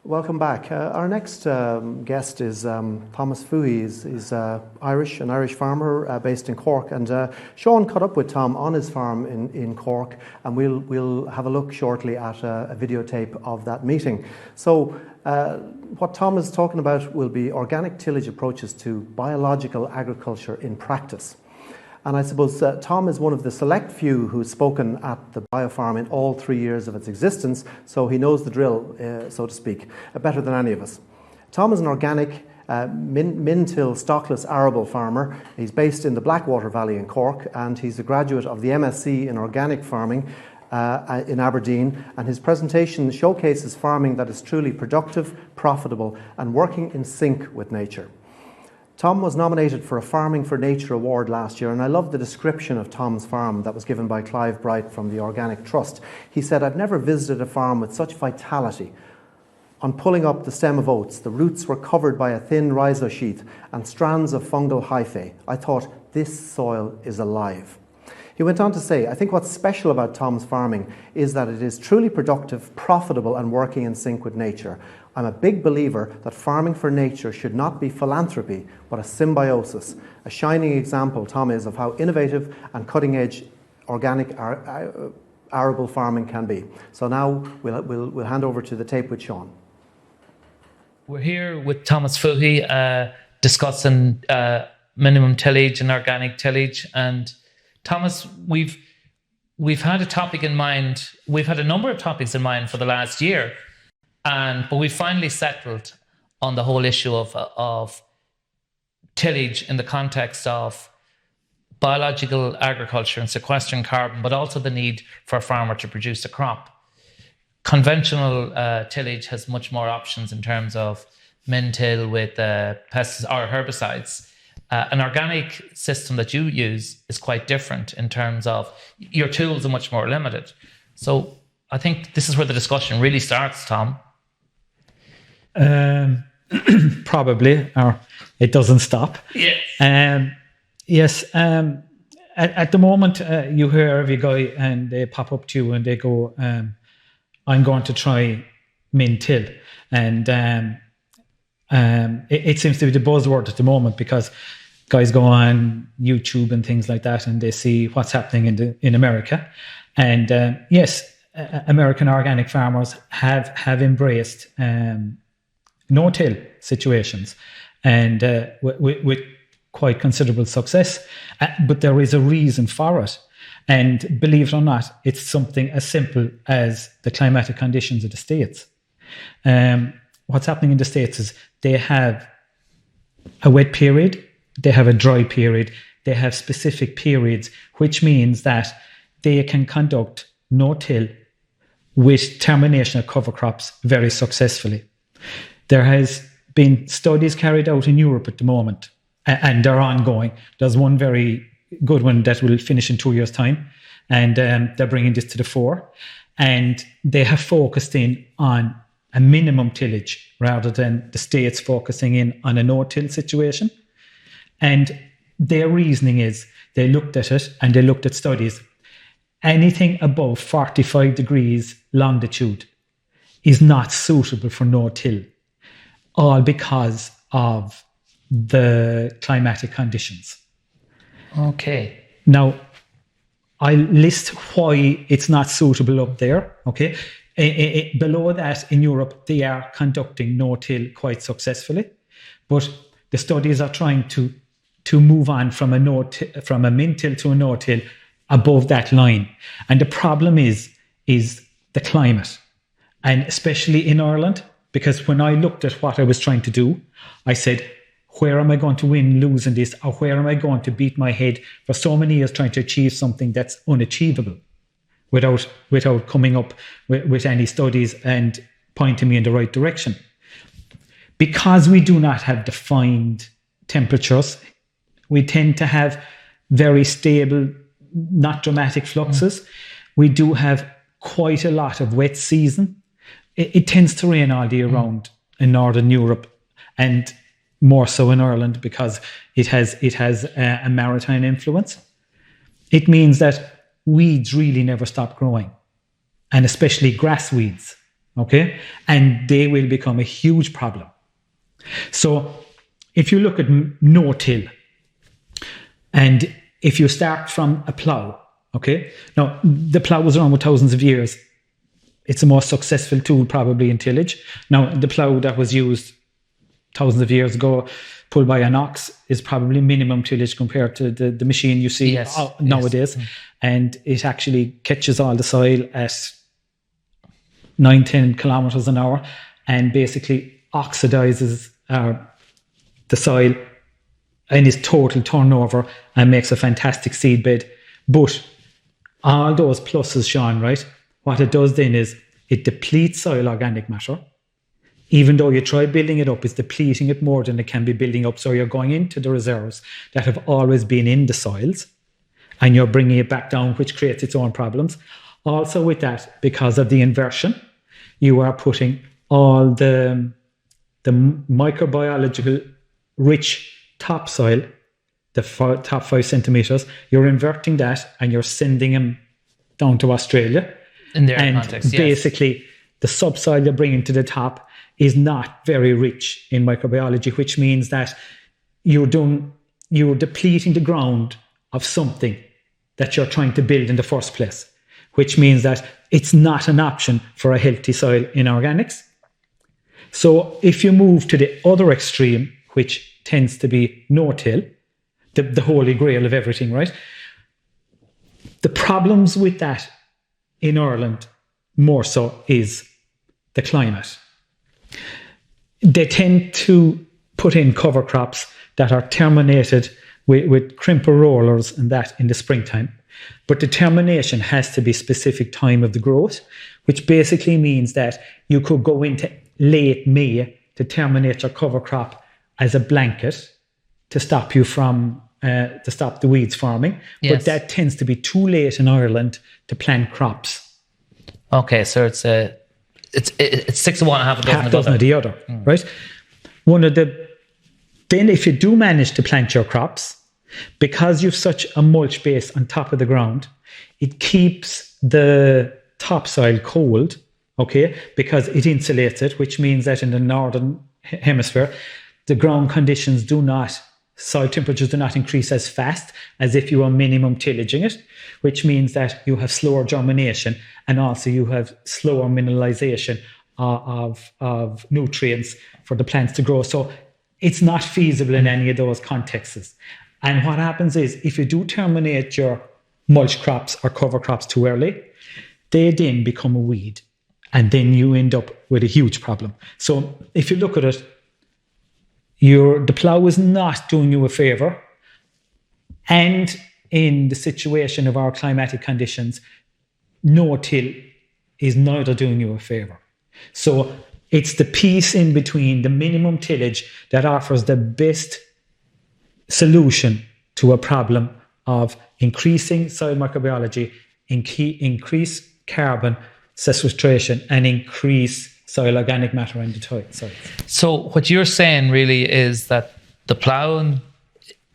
Welcome back. Our next guest is Thomas Fouhy. He's an Irish farmer based in Cork. And Sean caught up with Tom on his farm in Cork, and we'll have a look shortly at a videotape of that meeting. So what Tom is talking about will be organic tillage approaches to biological agriculture in practice. And I suppose Tom is one of the select few who's spoken at the BioFarm in all 3 years of its existence, so he knows the drill, so to speak, better than any of us. Tom is an organic, min-till, stockless arable farmer. He's based in the Blackwater Valley in Cork, and he's a graduate of the MSc in organic farming in Aberdeen, and his presentation showcases farming that is truly productive, profitable, and working in sync with nature. Tom was nominated for a Farming for Nature award last year, and I love the description of Tom's farm that was given by Clive Bright from the Organic Trust. He said, "I've never visited a farm with such vitality. On pulling up the stem of oats, the roots were covered by a thin rhizosheath and strands of fungal hyphae. I thought, this soil is alive." He went on to say, "I think what's special about Tom's farming is that it is truly productive, profitable, and working in sync with nature. I'm a big believer that farming for nature should not be philanthropy, but a symbiosis. A shining example, Tom, is of how innovative and cutting-edge organic arable farming can be." So now we'll hand over to the tape with Sean. We're here with Thomas Fouhy discussing minimum tillage and organic tillage. And Thomas, we've had a topic in mind. We've had a number of topics in mind for the last year. But we finally settled on the whole issue of tillage in the context of biological agriculture and sequestering carbon, but also the need for a farmer to produce a crop. Conventional tillage has much more options in terms of min-till with pesticides or herbicides. An organic system that you use is quite different in terms of your tools are much more limited. So I think this is where the discussion really starts, Tom. Probably, or it doesn't stop. Yes. Yes. At the moment, you hear every guy and they pop up to you and they go, "I'm going to try min-till," and it seems to be the buzzword at the moment because guys go on YouTube and things like that and they see what's happening in America, and yes, American organic farmers have embraced no-till situations, and with quite considerable success. But there is a reason for it. And believe it or not, it's something as simple as the climatic conditions of the States. What's happening in the States is they have a wet period, they have a dry period, they have specific periods, which means that they can conduct no-till with termination of cover crops very successfully. There has been studies carried out in Europe at the moment, and they're ongoing. There's one very good one that will finish in 2 years' time, and they're bringing this to the fore. And they have focused in on a minimum tillage rather than the States focusing in on a no-till situation. And their reasoning is they looked at it and they looked at studies. Anything above 45 degrees longitude is not suitable for no-till, all because of the climatic conditions. Okay. Now, I'll list why it's not suitable up there. Okay. Below that, in Europe, they are conducting no-till quite successfully, but the studies are trying to move on from a min-till to a no-till above that line. And the problem is the climate, and especially in Ireland, because when I looked at what I was trying to do, I said, where am I going to win losing this, or where am I going to beat my head for so many years trying to achieve something that's unachievable without coming up with any studies and pointing me in the right direction? Because we do not have defined temperatures, we tend to have very stable, not dramatic fluxes. We do have quite a lot of wet season. It tends to rain all year round in Northern Europe, and more so in Ireland because it has a maritime influence. It means that weeds really never stop growing, and especially grass weeds. okay? And they will become a huge problem. So if you look at no-till, and if you start from a plough, okay? Now, the plough was around for thousands of years. It's the most successful tool probably in tillage. Now, the plough that was used thousands of years ago, pulled by an ox, is probably minimum tillage compared to the machine you see nowadays. Yes. And it actually catches all the soil at 9-10 kilometers an hour and basically oxidizes the soil and is total turnover and makes a fantastic seed bed. But all those pluses, Sean, right? What it does then is it depletes soil organic matter. Even though you try building it up, it's depleting it more than it can be building up. So you're going into the reserves that have always been in the soils and you're bringing it back down, which creates its own problems. Also with that, because of the inversion, you are putting all the microbiological rich topsoil, the top 5 centimeters, you're inverting that and you're sending them down to Australia. In their context, basically, the subsoil you're bringing to the top is not very rich in microbiology, which means that you're depleting the ground of something that you're trying to build in the first place, which means that it's not an option for a healthy soil in organics. So if you move to the other extreme, which tends to be no-till, the holy grail of everything, right? The problems with that in Ireland more so is the climate. They tend to put in cover crops that are terminated with crimper rollers and that in the springtime. But the termination has to be specific time of the growth, which basically means that you could go into late May to terminate your cover crop as a blanket to stop you from to stop the weeds forming. Yes. But that tends to be too late in Ireland to plant crops. Okay, so it's 6 of one, half a dozen of the other, right? Then if you do manage to plant your crops, because you've such a mulch base on top of the ground, it keeps the topsoil cold, okay, because it insulates it, which means that in the northern hemisphere, the ground conditions soil temperatures do not increase as fast as if you are minimum tillaging it, which means that you have slower germination and also you have slower mineralization of nutrients for the plants to grow. So it's not feasible in any of those contexts. And what happens is if you do terminate your mulch crops or cover crops too early, they then become a weed. And then you end up with a huge problem. So if you look at it, the plough is not doing you a favor. And in the situation of our climatic conditions, no-till is neither doing you a favor. So it's the piece in between, the minimum tillage, that offers the best solution to a problem of increasing soil microbiology, increase carbon sequestration, and increase soil organic matter in the soil. So what you're saying really is that the ploughing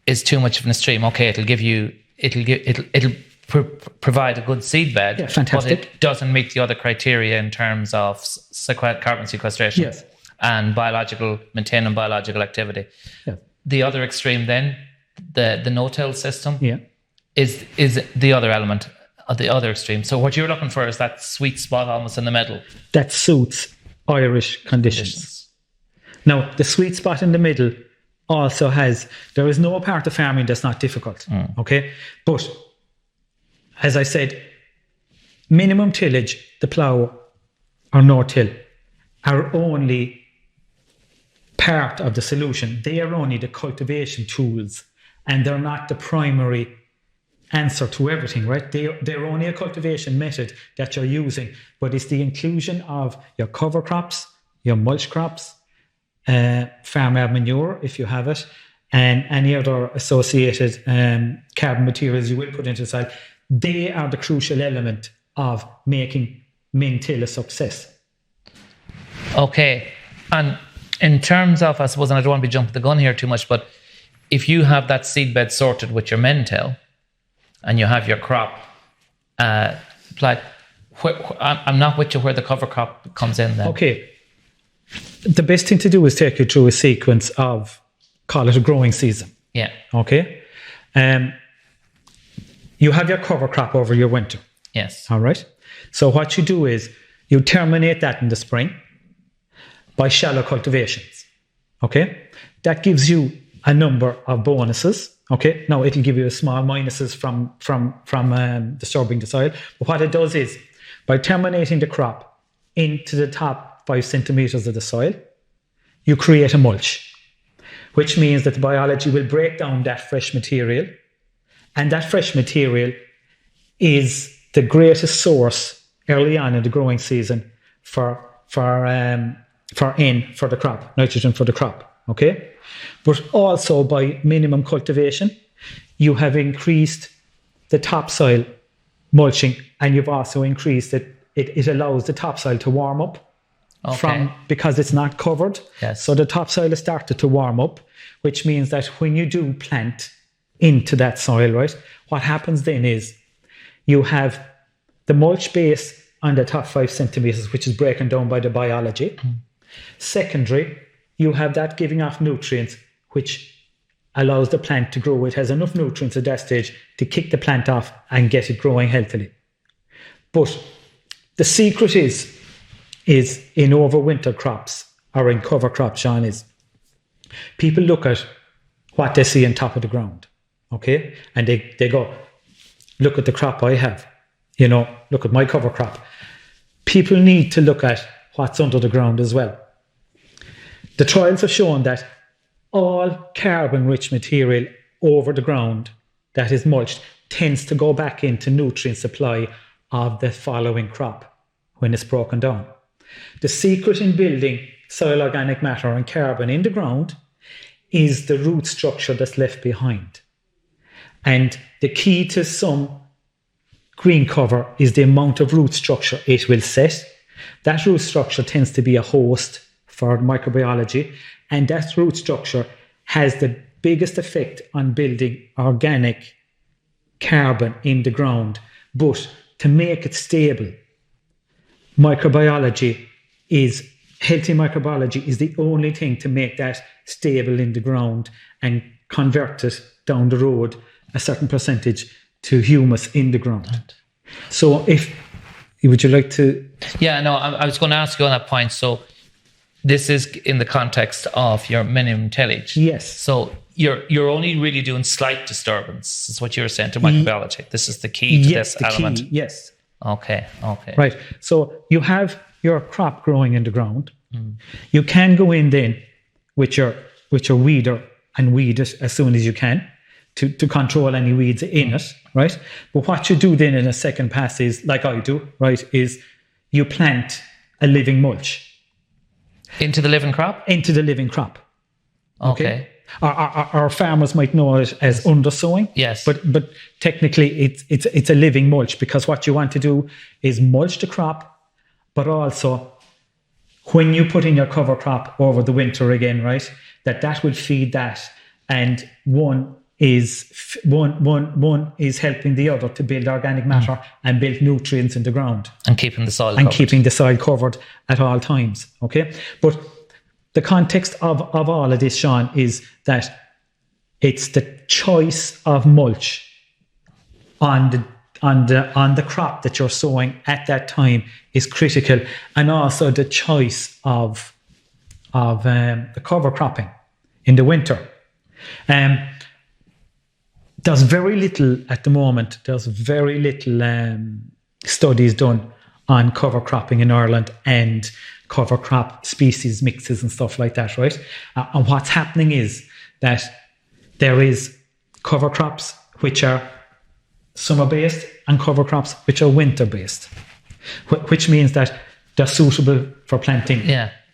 is too much of an extreme. Okay, it'll provide a good seed bed. Yeah, fantastic. But it doesn't meet the other criteria in terms of carbon sequestration. Yes. And maintaining biological activity. Yeah. The other extreme then, the no-till system, yeah, is the other element of the other extreme. So what you're looking for is that sweet spot almost in the middle. That suits Irish conditions. Now, the sweet spot in the middle also there is no part of farming that's not difficult, okay? But, as I said, minimum tillage, the plough, or no-till, are only part of the solution. They are only the cultivation tools, and they're not the primary answer to everything, right? They're only a cultivation method that you're using, but it's the inclusion of your cover crops, your mulch crops, farm manure, if you have it, and any other associated carbon materials you will put into the soil. They are the crucial element of making min-till a success. Okay. And in terms of, I suppose, and I don't want to be jumping the gun here too much, but if you have that seed bed sorted with your min-till and you have your crop applied, I'm not with you where the cover crop comes in then. Okay. The best thing to do is take you through a sequence of, call it a growing season. Yeah. Okay. You have your cover crop over your winter. Yes. All right. So what you do is you terminate that in the spring by shallow cultivations. Okay. That gives you a number of bonuses. Okay. Now it'll give you a small minuses from disturbing the soil. But what it does is by terminating the crop into the top 5 centimeters of the soil, you create a mulch, which means that the biology will break down that fresh material. And that fresh material is the greatest source early on in the growing season for the crop, nitrogen for the crop. Okay, but also by minimum cultivation, you have increased the topsoil mulching, and you've also increased it. It allows the topsoil to warm up because it's not covered. Yes. So the topsoil has started to warm up, which means that when you do plant into that soil, right, what happens then is you have the mulch base on the top 5 centimeters, which is broken down by the biology. Secondary, you have that giving off nutrients, which allows the plant to grow. It has enough nutrients at that stage to kick the plant off and get it growing healthily. But the secret is in overwinter crops or in cover crops, Sean, is people look at what they see on top of the ground. Okay, and they go, look at the crop I have, look at my cover crop. People need to look at what's under the ground as well. The trials have shown that all carbon-rich material over the ground that is mulched tends to go back into nutrient supply of the following crop when it's broken down. The secret in building soil organic matter and carbon in the ground is the root structure that's left behind. And the key to some green cover is the amount of root structure it will set. That root structure tends to be a host for microbiology, and that root structure has the biggest effect on building organic carbon in the ground. But to make it stable, healthy microbiology is the only thing to make that stable in the ground and convert it down the road a certain percentage to humus in the ground. So would you like to? Yeah, no, I was going to ask you on that point. So this is in the context of your minimum tillage. Yes. So you're only really doing slight disturbance, is what you're saying to microbiology. This is the key to this element. Key, yes. Okay. Right. So you have your crop growing in the ground. You can go in then with your weeder and weed it as soon as you can to control any weeds in it, right? But what you do then in a second pass is, like I do, right, is you plant a living mulch. Into the living crop? Into the living crop. Okay. Our farmers might know it as undersowing. Yes. But technically it's a living mulch, because what you want to do is mulch the crop, but also when you put in your cover crop over the winter again, right, that will feed that, and one is helping the other to build organic matter and build nutrients in the ground. And keeping the soil and covered. keeping the soil covered at all times. Okay? But the context of all of this, Sean, is that it's the choice of mulch on the crop that you're sowing at that time is critical, and also the choice of the cover cropping in the winter. There's very little at the moment. There's very little studies done on cover cropping in Ireland and cover crop species mixes and stuff like that, right? And what's happening is that there is cover crops which are summer-based and cover crops which are winter-based, which means that they're suitable for planting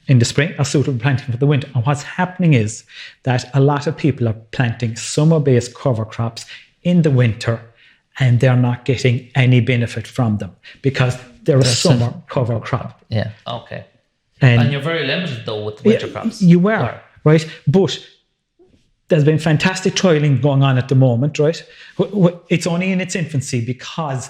in the spring, are suitable for planting for the winter. And what's happening is that a lot of people are planting summer-based cover crops in the winter, and they're not getting any benefit from them because they're a summer cover crop. Yeah, okay. And you're very limited, though, with the winter crops. You are, right? But there's been fantastic trialling going on at the moment, right? It's only in its infancy because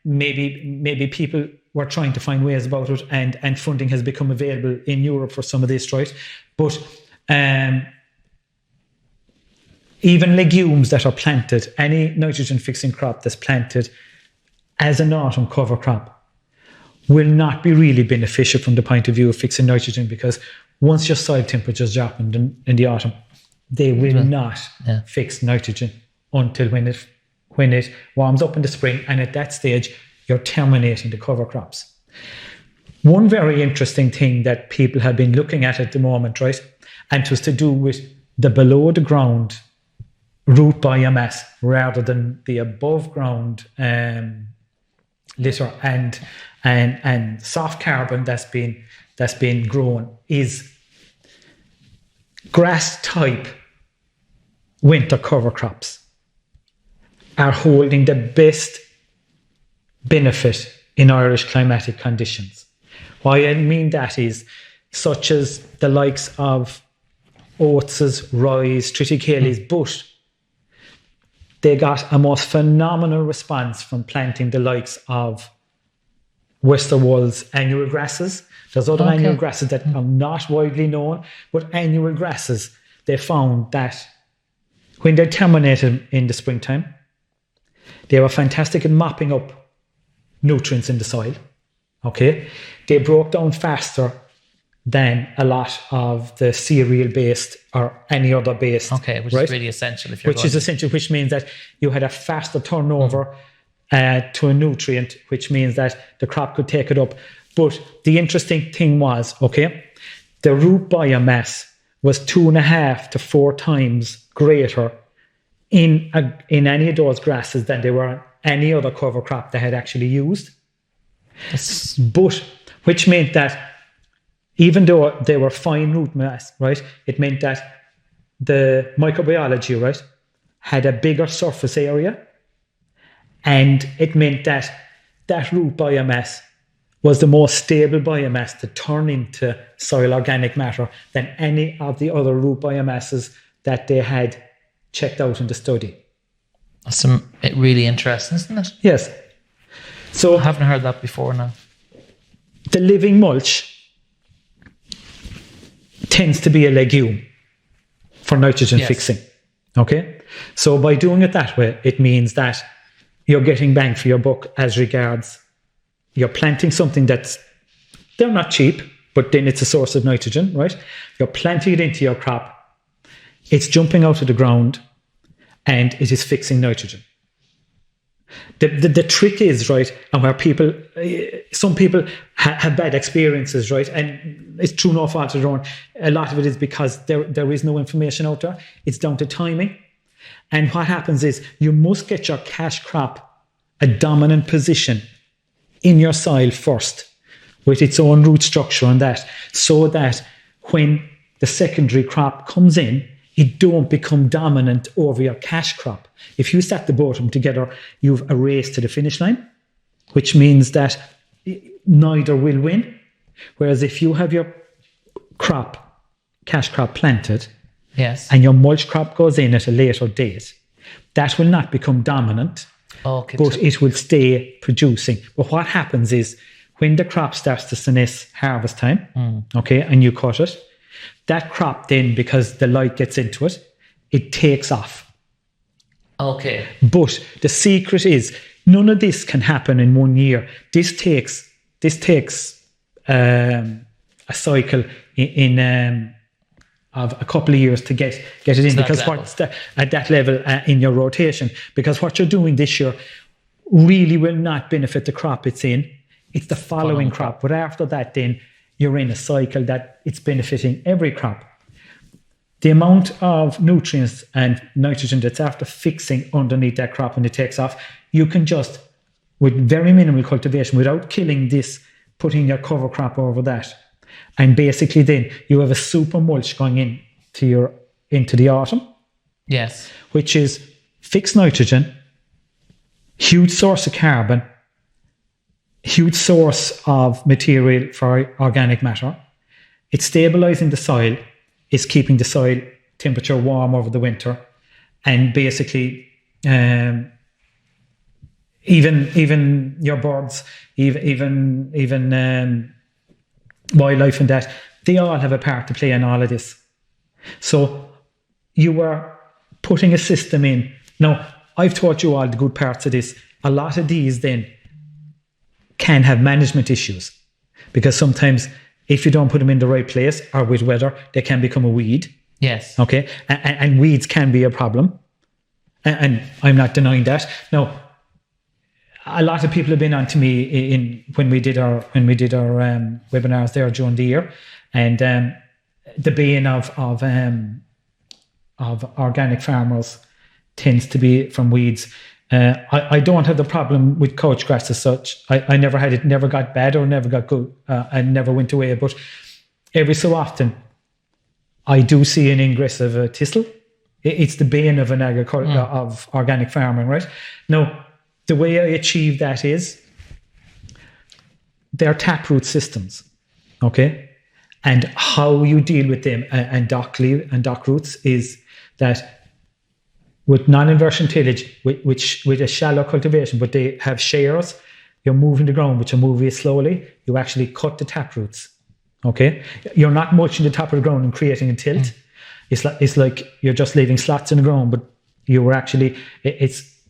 maybe people were trying to find ways about it, and funding has become available in Europe for some of this, right? But even legumes that are planted, any nitrogen fixing crop that's planted as an autumn cover crop will not be really beneficial from the point of view of fixing nitrogen, because once your soil temperatures drop in the autumn, they will not fix nitrogen until when it warms up in the spring, and at that stage you're terminating the cover crops. One very interesting thing that people have been looking at the moment, right, and it was to do with the below the ground root biomass rather than the above ground litter and soft carbon that's been grown, is grass type winter cover crops are holding the best benefit in Irish climatic conditions. Why I mean that is, such as the likes of oats, rye, triticales, but they got a most phenomenal response from planting the likes of Westerwold's annual grasses. There's other annual grasses that are not widely known, but annual grasses, they found that when they terminated in the springtime, they were fantastic at mopping up nutrients in the soil. Okay, they broke down faster than a lot of the cereal-based or any other based. Okay, which is really essential if you're which means that you had a faster turnover to a nutrient, which means that the crop could take it up. But the interesting thing was, the root biomass was 2.5 to 4 times greater in any of those grasses than they were any other cover crop they had actually used. But which meant that even though they were fine root mass, right, it meant that the microbiology, right, had a bigger surface area, and it meant that that root biomass was the most stable biomass to turn into soil organic matter than any of the other root biomasses that they had checked out in the study. That's really interesting, isn't it? Yes. So I haven't heard that before now. The living mulch tends to be a legume for nitrogen fixing. Okay? So by doing it that way, it means that you're getting bang for your buck as regards you're planting something they're not cheap, but then it's a source of nitrogen, right? You're planting it into your crop, it's jumping out of the ground, and it is fixing nitrogen. The trick is, right, and where some people have bad experiences, right, and it's true no fault of their own. A lot of it is because there is no information out there. It's down to timing. And what happens is you must get your cash crop a dominant position in your soil first with its own root structure and that, so that when the secondary crop comes in, it don't become dominant over your cash crop. If you stack the both of them together, you've a race to the finish line, which means that neither will win. Whereas if you have your cash crop planted, and your mulch crop goes in at a later date, that will not become dominant, but it will stay producing. But what happens is when the crop starts to senesce harvest time, and you cut it, that crop then, because the light gets into it, it takes off. Okay. But the secret is none of this can happen in 1 year. This takes a cycle of a couple of years to get it in, because at that level in your rotation, because what you're doing this year really will not benefit the crop it's in. It's the following crop. But after that, then you're in a cycle that it's benefiting every crop. The amount of nutrients and nitrogen that's after fixing underneath that crop when it takes off, you can just, with very minimal cultivation, without killing this, putting your cover crop over that. And basically then you have a super mulch going into the autumn. Yes. Which is fixed nitrogen, huge source of carbon, huge source of material for organic matter. It's stabilizing the soil, it's keeping the soil temperature warm over the winter, and basically even your birds, even wildlife and that, they all have a part to play in all of this. So you are putting a system in. Now, I've taught you all the good parts of this. A lot of these then can have management issues, because sometimes if you don't put them in the right place or with weather, they can become a weed. Yes. Okay. And weeds can be a problem. And I'm not denying that. Now, a lot of people have been on to me when we did our webinars there during the year, and the bane of organic farmers tends to be from weeds. I don't have the problem with couch grass as such. I never had it, never got bad or never got good, and never went away. But every so often, I do see an ingress of a thistle. It's the bane of of organic farming, right? Now, the way I achieve that is they're taproot systems, okay? And how you deal with them and dock roots is that with non-inversion tillage, which with a shallow cultivation, but they have shares, you're moving the ground, but you move it slowly, you actually cut the taproots, okay? You're not mulching the top of the ground and creating a tilt. It's like you're just leaving slots in the ground, but you were actually,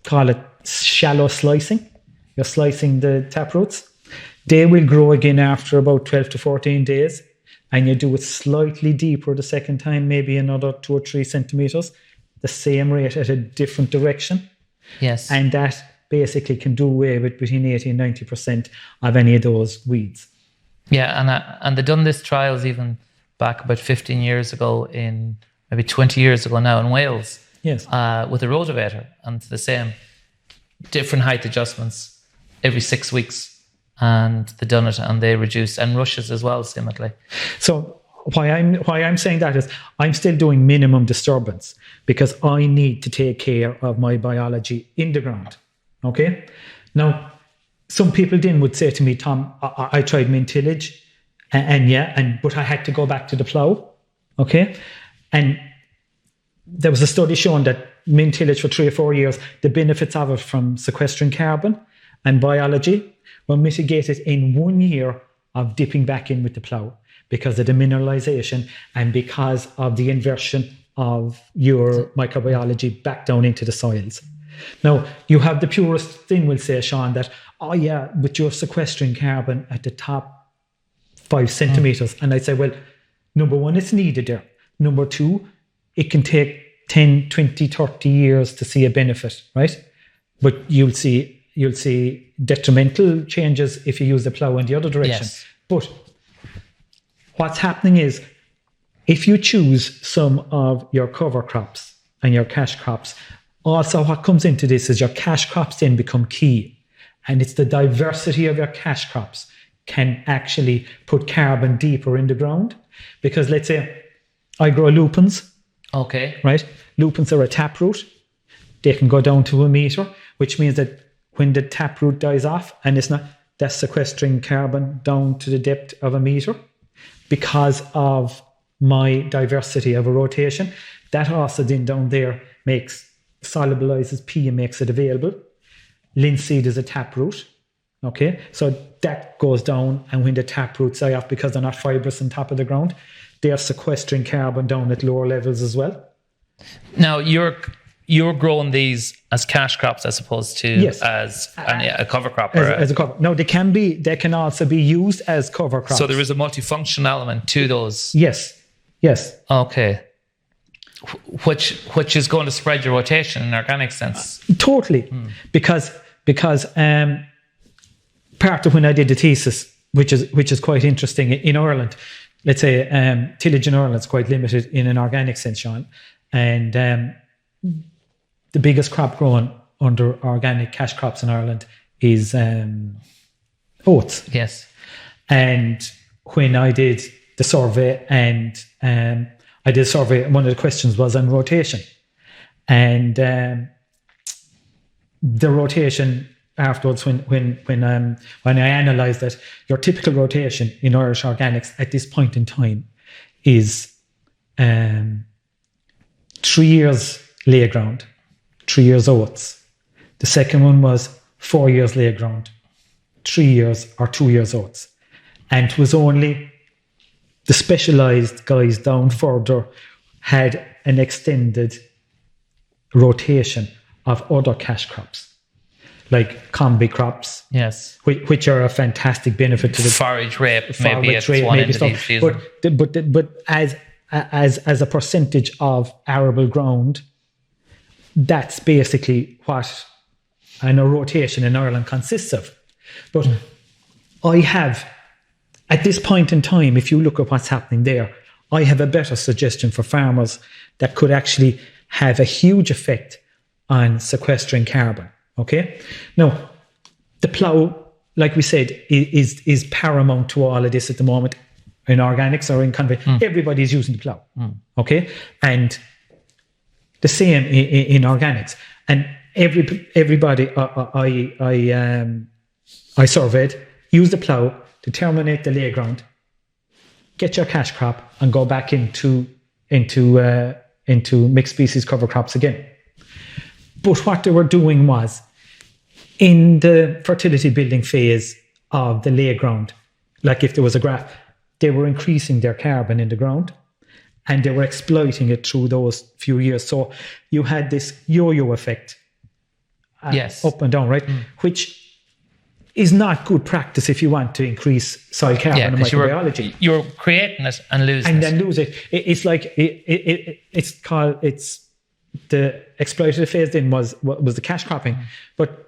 call it shallow slicing. You're slicing the taproots. They will grow again after about 12 to 14 days, and you do it slightly deeper the second time, maybe another 2 or 3 centimeters, the same rate at a different direction. Yes. And that basically can do away with between 80 and 90% of any of those weeds. Yeah, and they've done this trials even back about 15 years ago maybe 20 years ago now in Wales. Yes. With a rotavator, and the same different height adjustments every 6 weeks, and they done it, and they reduced, and rushes as well, seemingly. So why I'm saying that is I'm still doing minimum disturbance, because I need to take care of my biology in the ground. Okay. Now, some people then would say to me, Tom, I tried min tillage, but I had to go back to the plough. Okay. And there was a study showing that min tillage for 3 or 4 years, the benefits of it from sequestering carbon and biology were mitigated in 1 year of dipping back in with the plough, because of the mineralization and because of the inversion of your microbiology back down into the soils. Now, you have the purest thing will say, Sean, that, oh yeah, but you're sequestering carbon at the top 5 centimeters. And I'd say, well, number one, it's needed there. Number two, it can take 10, 20, 30 years to see a benefit, right? But you'll see detrimental changes if you use the plough in the other direction. Yes. But what's happening is, if you choose some of your cover crops and your cash crops, also what comes into this is your cash crops then become key. And it's the diversity of your cash crops can actually put carbon deeper in the ground. Because let's say I grow lupins. Okay. Right? Lupins are a taproot. They can go down to 1 meter, which means that when the taproot dies off, and it's not, that's sequestering carbon down to the depth of 1 meter, because of my diversity of a rotation. That also then down there solubilizes P and makes it available. Linseed is a taproot. Okay, so that goes down, and when the taproots die off, because they're not fibrous on top of the ground, they are sequestering carbon down at lower levels as well. Now you're growing these as cash crops as opposed to as a cover crop. As a cover. No, they can also be used as cover crops. So there is a multifunction element to those. Yes. Okay. Which is going to spread your rotation in an organic sense. Totally. Because part of when I did the thesis, which is quite interesting in Ireland, let's say tillage in Ireland is quite limited in an organic sense, Sean. And the biggest crop grown under organic cash crops in Ireland is oats. Yes. And when I did the survey, one of the questions was on rotation. And the rotation afterwards, when I analysed that, your typical rotation in Irish organics at this point in time is 3 years lay ground, 3 years oats. The second one was 4 years lay ground, 3 years or 2 years oats. And it was only the specialised guys down further had an extended rotation of other cash crops, like combi crops, Yes. which are a fantastic benefit to the Forage rape, maybe forage it's rate, one maybe end of stuff. each season. But as a percentage of arable ground, that's basically what a rotation in Ireland consists of. But I have, at this point in time, if you look at what's happening there, I have a better suggestion for farmers that could actually have a huge effect on sequestering carbon. Okay? Now, the plough, like we said, is paramount to all of this at the moment in organics or in everybody's using the plough. Okay? And the same in organics. And everybody I surveyed use the plough to terminate the lay ground, get your cash crop, and go back into mixed species cover crops again. But what they were doing was, in the fertility building phase of the lay ground, like if there was a graph, they were increasing their carbon in the ground and they were exploiting it through those few years. So you had this yo-yo effect, Yes. up and down, right? Which is not good practice if you want to increase soil carbon and 'cause microbiology. you're creating it and losing And it. then lose it. It's like it's the exploitative phase. Then was the cash cropping, but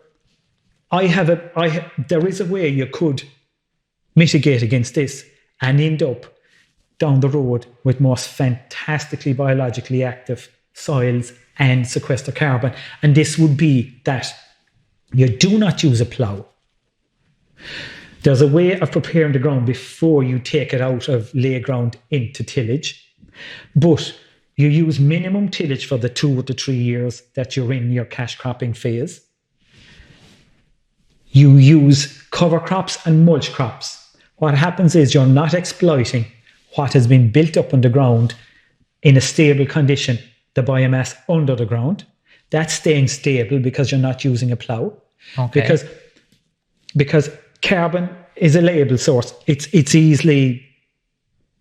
there is a way you could mitigate against this and end up down the road with most fantastically biologically active soils and sequester carbon. And this would be that you do not use a plough. There's a way of preparing the ground before you take it out of lay ground into tillage, but you use minimum tillage for the 2 to 3 years that you're in your cash cropping phase. You use cover crops and mulch crops. What happens is you're not exploiting what has been built up on the ground in a stable condition, the biomass under the ground. That's staying stable because you're not using a plough. Okay. Because carbon is a layable source. It's easily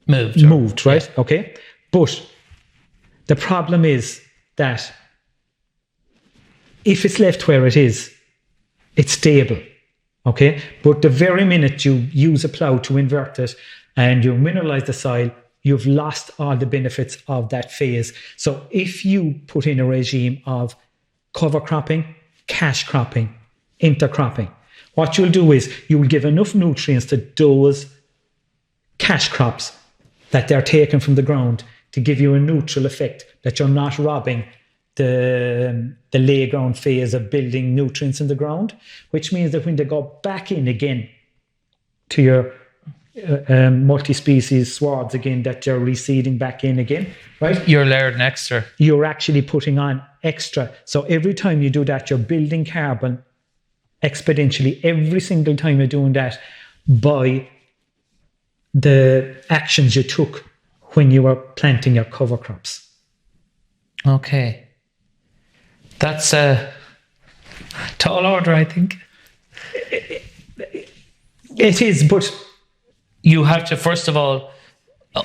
moved, right? Yeah. Okay. But the problem is that if it's left where it is, it's stable. Okay. But the very minute you use a plough to invert it and you mineralize the soil, you've lost all the benefits of that phase. So if you put in a regime of cover cropping, cash cropping, intercropping, what you'll do is you will give enough nutrients to those cash crops that they're taken from the ground to give you a neutral effect, that you're not robbing the lay ground phase of building nutrients in the ground, which means that when they go back in again to your multi-species swards again, that you're reseeding back in again, right? You're layering extra. You're actually putting on extra. So every time you do that, you're building carbon exponentially. Every single time you're doing that by the actions you took when you were planting your cover crops. Okay. That's a tall order, I think. It is, but you have to, first of all,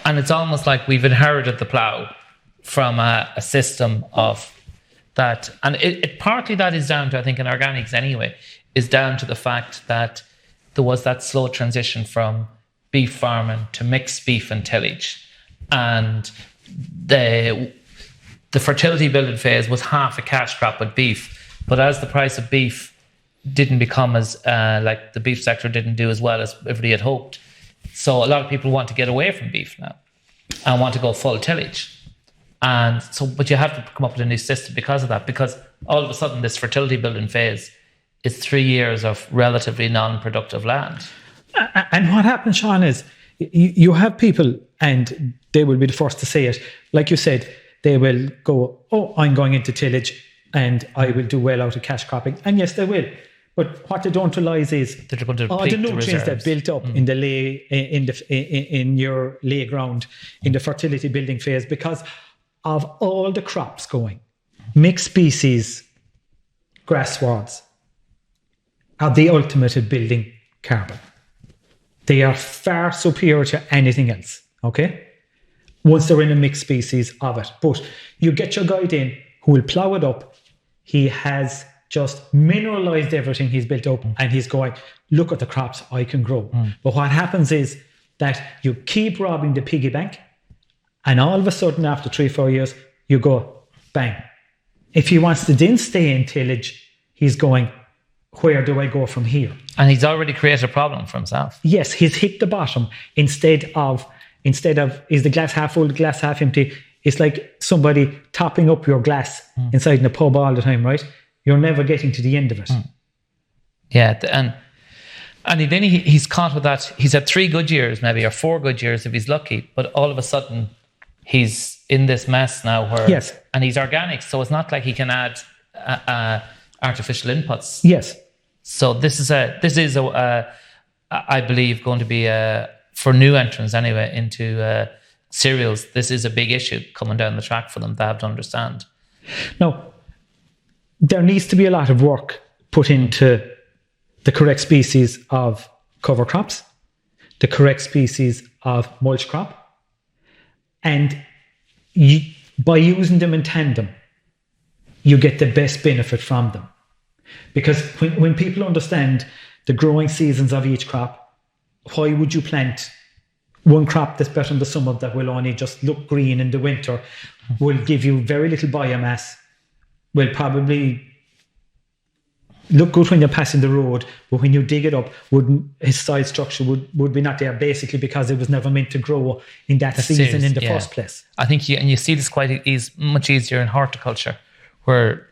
and it's almost like we've inherited the plough from a system of that. And it partly that is down to, I think in organics anyway, is down to the fact that there was that slow transition from beef farming to mixed beef and tillage. And the fertility building phase was half a cash crop with beef. But as the price of beef didn't become as, like the beef sector didn't do as well as everybody had hoped. So a lot of people want to get away from beef now and want to go full tillage. And so, but you have to come up with a new system because of that, because all of a sudden this fertility building phase is 3 years of relatively non-productive land. And what happens, Sean, is you have people, and they will be the first to say it, like you said, they will go, oh, I'm going into tillage and I will do well out of cash cropping. And yes, they will. But what they don't realise is They're going to all the nutrients that built up in the lay in your lay ground in the fertility building phase, because of all the crops going, mixed species, grass swards, are the ultimate at building carbon. They are far superior to anything else, okay? Once they're in a mixed species of it. But you get your guide in who will plough it up. He has just mineralized everything he's built up, and he's going, look at the crops I can grow. But what happens is that you keep robbing the piggy bank, and all of a sudden after 3-4 years, you go, bang. If he wants to then stay in tillage, he's going, where do I go from here? And he's already created a problem for himself. Yes, he's hit the bottom. Instead of is the glass half full, the glass half empty, it's like somebody topping up your glass inside in a pub all the time, right? You're never getting to the end of it. Yeah, and then he's caught with that. He's had 3 good years maybe, or 4 good years if he's lucky, but all of a sudden he's in this mess now where... Yes. And he's organic, so it's not like he can add artificial inputs. Yes. So this is I believe, going to be for new entrants anyway into cereals. This is a big issue coming down the track for them. They have to understand. Now, there needs to be a lot of work put into the correct species of cover crops, the correct species of mulch crop, and by using them in tandem, you get the best benefit from them. Because when people understand the growing seasons of each crop, why would you plant one crop that's better in the summer that will only just look green in the winter, will give you very little biomass, will probably look good when you're passing the road, but when you dig it up, his side structure would be not there, basically because it was never meant to grow in that season in the first place. I think you see this much easier in horticulture, where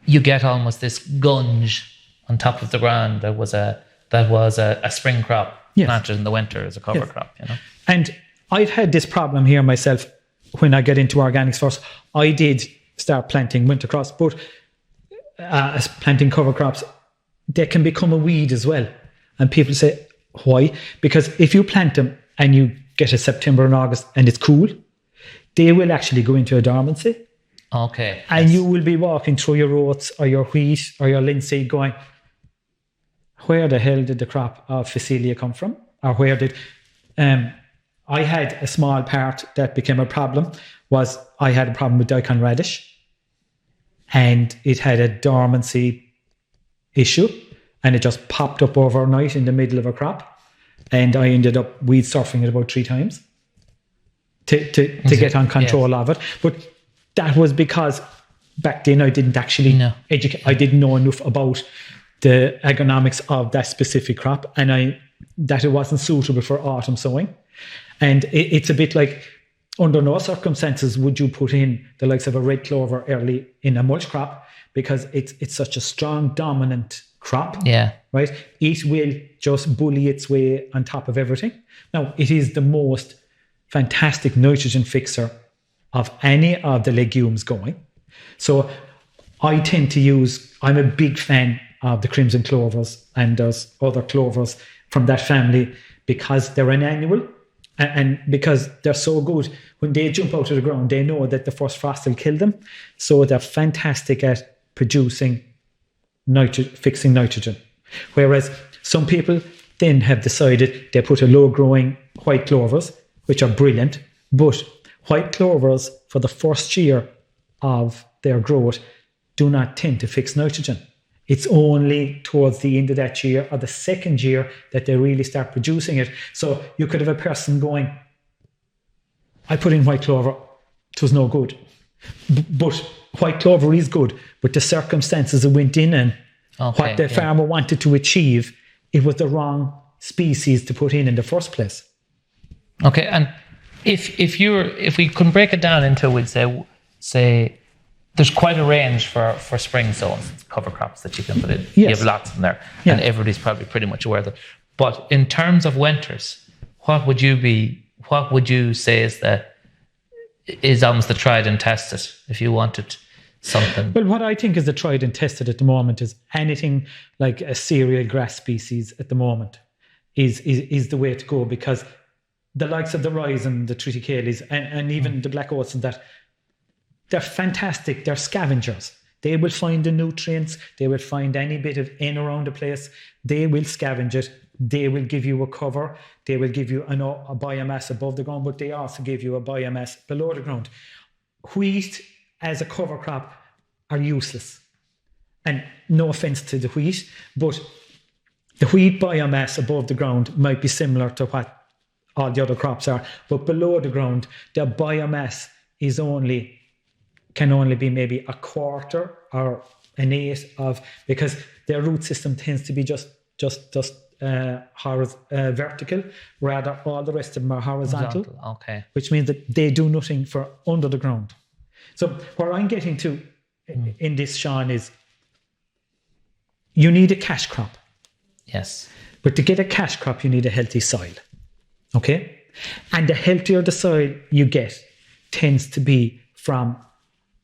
you get almost this gunge on top of the ground that was a spring crop planted in the winter as a cover crop, you know. And I've had this problem here myself when I get into organics first. I did start planting winter crops, but planting cover crops, they can become a weed as well. And people say, why? Because if you plant them and you get a September and August and it's cool, they will actually go into a dormancy. Okay. And you will be walking through your oats or your wheat or your linseed going, where the hell did the crop of Phacelia come from? Or where did... I had a small part that became a problem, was I had a problem with daikon radish. And it had a dormancy issue. And it just popped up overnight in the middle of a crop. And I ended up weed surfing it about 3 times to get on control of it. But that was because back then I didn't actually educate. I didn't know enough about the agronomics of that specific crop, and that it wasn't suitable for autumn sowing. And it's a bit like, under no circumstances would you put in the likes of a red clover early in a mulch crop, because it's such a strong dominant crop. Yeah. Right? It will just bully its way on top of everything. Now, it is the most fantastic nitrogen fixer of any of the legumes going. So I tend to I'm a big fan of the crimson clovers, and there's other clovers from that family because they're an annual and because they're so good. When they jump out of the ground, they know that the first frost will kill them. So they're fantastic at producing fixing nitrogen. Whereas some people then have decided they put a low growing white clovers, which are brilliant, but white clovers for the first year of their growth do not tend to fix nitrogen. It's only towards the end of that year or the second year that they really start producing it. So you could have a person going, I put in white clover, it was no good. But white clover is good, but the circumstances it went in and what the farmer wanted to achieve, it was the wrong species to put in the first place. Okay, and if we can break it down into, we'd say there's quite a range for spring sows, cover crops that you can put in. Yes. You have lots in there, and everybody's probably pretty much aware of it. But in terms of winters, what would you say is almost the tried and tested if you wanted something? Well, what I think is the tried and tested at the moment is anything like a cereal grass species at the moment is the way to go, because the likes of the rye and the triticales and even the black oats and that, they're fantastic. They're scavengers. They will find the nutrients. They will find any bit of in around the place. They will scavenge it. They will give you a cover. They will give you a biomass above the ground, but they also give you a biomass below the ground. Wheat as a cover crop are useless. And no offense to the wheat, but the wheat biomass above the ground might be similar to what all the other crops are, but below the ground, the biomass can only be maybe a quarter or an eighth of, because their root system tends to be just vertical, rather all the rest of them are horizontal. Okay. Which means that they do nothing for under the ground. So what I'm getting to in this, Sean, is you need a cash crop. Yes. But to get a cash crop, you need a healthy soil. Okay? And the healthier the soil you get tends to be from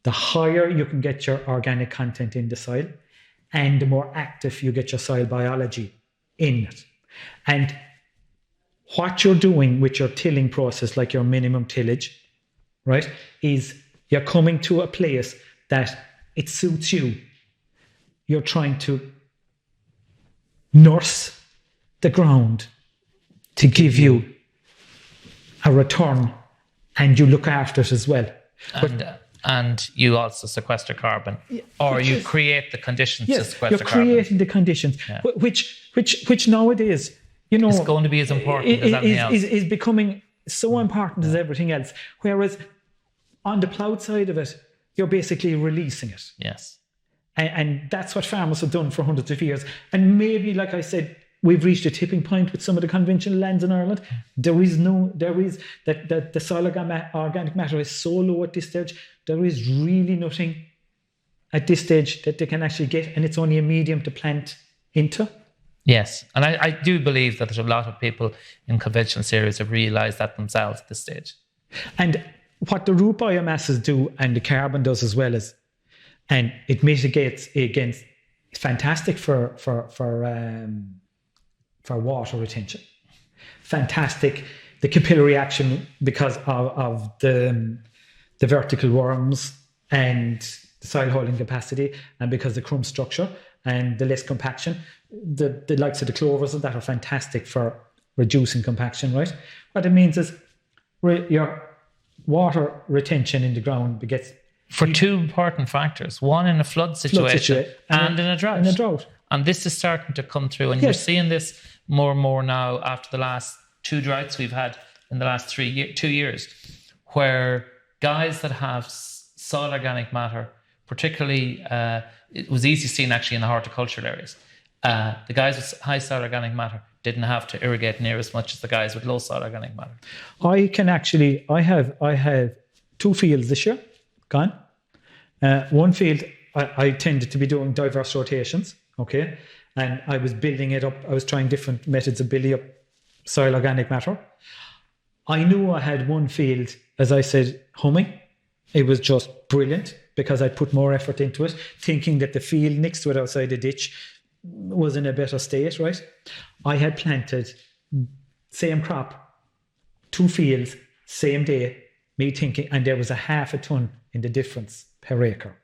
the higher you can get your organic content in the soil, and the more active you get your soil biology in it. And what you're doing with your tilling process, like your minimum tillage, right, is you're coming to a place that it suits you. You're trying to nurse the ground to give you a return, and you look after it as well. And you also sequester carbon, or you create the conditions to sequester you're carbon. creating the conditions, which nowadays, it's going to be as important as anything else. Is becoming so important as everything else. Whereas on the ploughed side of it, you're basically releasing it. Yes. And that's what farmers have done for hundreds of years. And maybe, like I said, we've reached a tipping point with some of the conventional lands in Ireland. That the soil organic matter is so low at this stage. There is really nothing at this stage that they can actually get, and it's only a medium to plant into. Yes, and I do believe that there's a lot of people in conventional cereals have realised that themselves at this stage. And what the root biomasses do, and the carbon does as well, is, and it mitigates against, it's fantastic for water retention. Fantastic, the capillary action because of the vertical worms and the soil holding capacity, and because the crumb structure and the less compaction. The likes of the clovers and that are fantastic for reducing compaction, right? What it means is your water retention in the ground begets... For two important factors. One, in a flood situation, and in a drought. And this is starting to come through. And you're seeing this more and more now after the last two droughts we've had in the last 2 years, where guys that have soil organic matter, particularly, it was easy seen actually in the horticultural areas. The guys with high soil organic matter didn't have to irrigate near as much as the guys with low soil organic matter. I have 2 fields this year gone. One field, I tended to be doing diverse rotations, okay? And I was building it up. I was trying different methods of building up soil organic matter. I knew I had one field, as I said, humming. It was just brilliant because I'd put more effort into it, thinking that the field next to it outside the ditch was in a better state, right? I had planted same crop, 2 fields, same day, me thinking, and there was a half a ton in the difference per acre.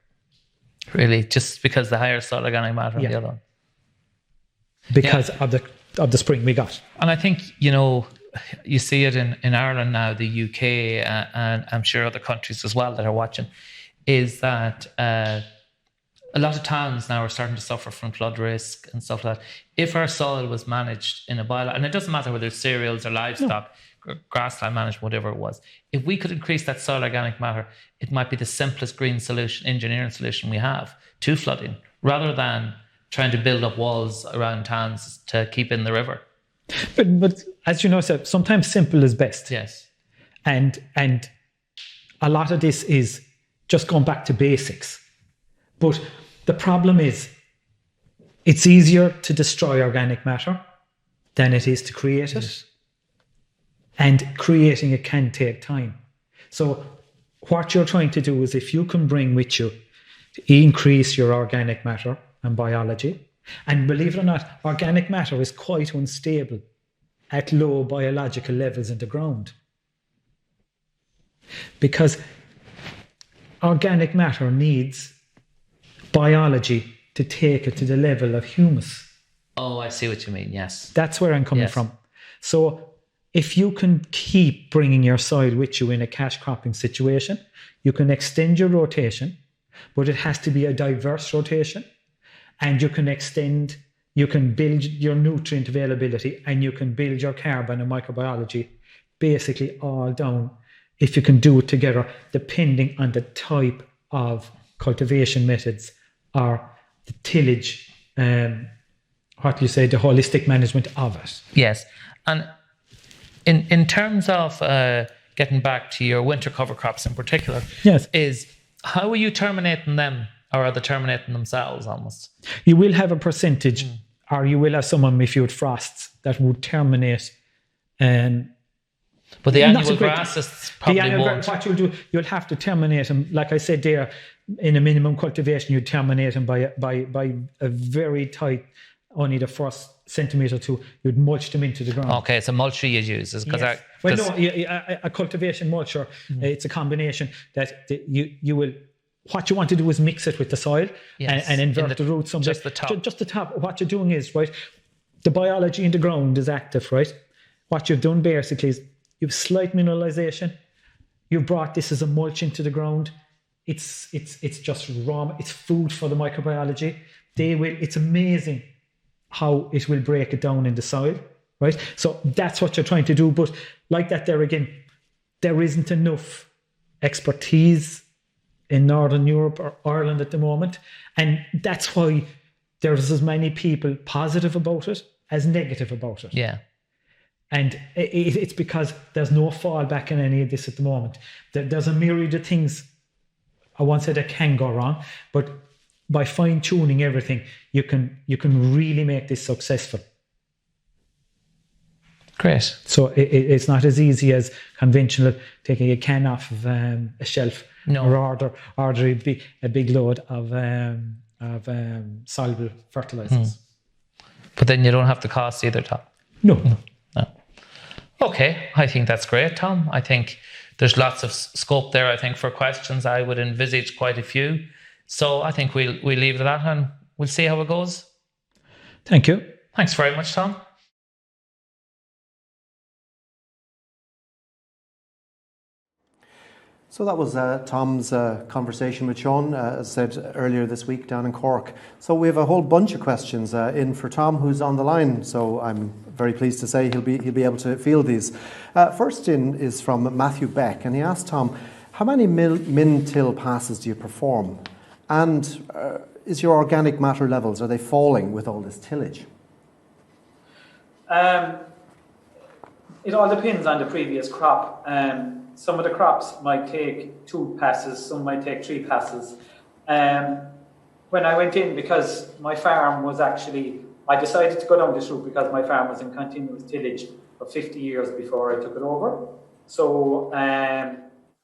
Really? Just because the higher soil organic matter on the other one? Because of the spring we got. And I think, you see it in Ireland now, the UK, and I'm sure other countries as well that are watching, is that a lot of towns now are starting to suffer from flood risk and stuff like that. If our soil was managed in a and it doesn't matter whether it's cereals or livestock, grassland management, whatever it was, if we could increase that soil organic matter, it might be the simplest green solution, engineering solution we have to flooding, rather than trying to build up walls around towns to keep in the river. But as you know, sir, sometimes simple is best. Yes. And a lot of this is just going back to basics. But the problem is, it's easier to destroy organic matter than it is to create it. And creating it can take time. So what you're trying to do is, if you can bring with you to increase your organic matter and biology, and believe it or not, organic matter is quite unstable at low biological levels in the ground. Because organic matter needs biology to take it to the level of humus. Oh, I see what you mean. Yes. That's where I'm coming from. So if you can keep bringing your soil with you in a cash cropping situation, you can extend your rotation, but it has to be a diverse rotation. And you can build your nutrient availability, and you can build your carbon and microbiology basically all down if you can do it together, depending on the type of cultivation methods or the tillage, the holistic management of it. Yes. And in terms of getting back to your winter cover crops in particular, yes, is how are you terminating them, or are they terminating themselves almost? You will have a percentage, or you will have some if you had frosts that would terminate. But the annual grasses probably won't. What you'll do, you'll have to terminate them. Like I said there, in a minimum cultivation, you terminate them by a very tight, only the first centimetre or two, you'd mulch them into the ground. Okay, so mulcher you use. Yes. A cultivation mulcher, it's a combination that you will... What you want to do is mix it with the soil and invert the roots. Just the top. Just the top. What you're doing is, right, the biology in the ground is active, right? What you've done basically is you've slight mineralization. You've brought this as a mulch into the ground. It's just raw. It's food for the microbiology. It's amazing how it will break it down in the soil, right? So that's what you're trying to do. But like that there again, there isn't enough expertise in Northern Europe or Ireland at the moment. And that's why there's as many people positive about it as negative about it. Yeah. And it's because there's no fallback in any of this at the moment. There's a myriad of things, I won't say that can go wrong, but by fine-tuning everything, you can really make this successful. Great. So it's not as easy as conventional taking a can off of a shelf. No. Or order a big load of soluble fertilizers. But then you don't have the cost either, Tom. No. Okay, I think that's great, Tom. I think there's lots of scope there, I think, for questions. I would envisage quite a few. So I think we'll leave it at that and we'll see how it goes. Thank you. Thanks very much, Tom. So that was Tom's conversation with Sean, as said earlier this week down in Cork. So we have a whole bunch of questions in for Tom, who's on the line. So I'm very pleased to say he'll be able to field these. First in is from Matthew Beck, and he asked Tom, how many min-till passes do you perform? And is your organic matter levels, are they falling with all this tillage? It all depends on the previous crop. Some of the crops might take 2 passes, some might take 3 passes. When I went in, because my farm was I decided to go down this route because my farm was in continuous tillage for 50 years before I took it over. So a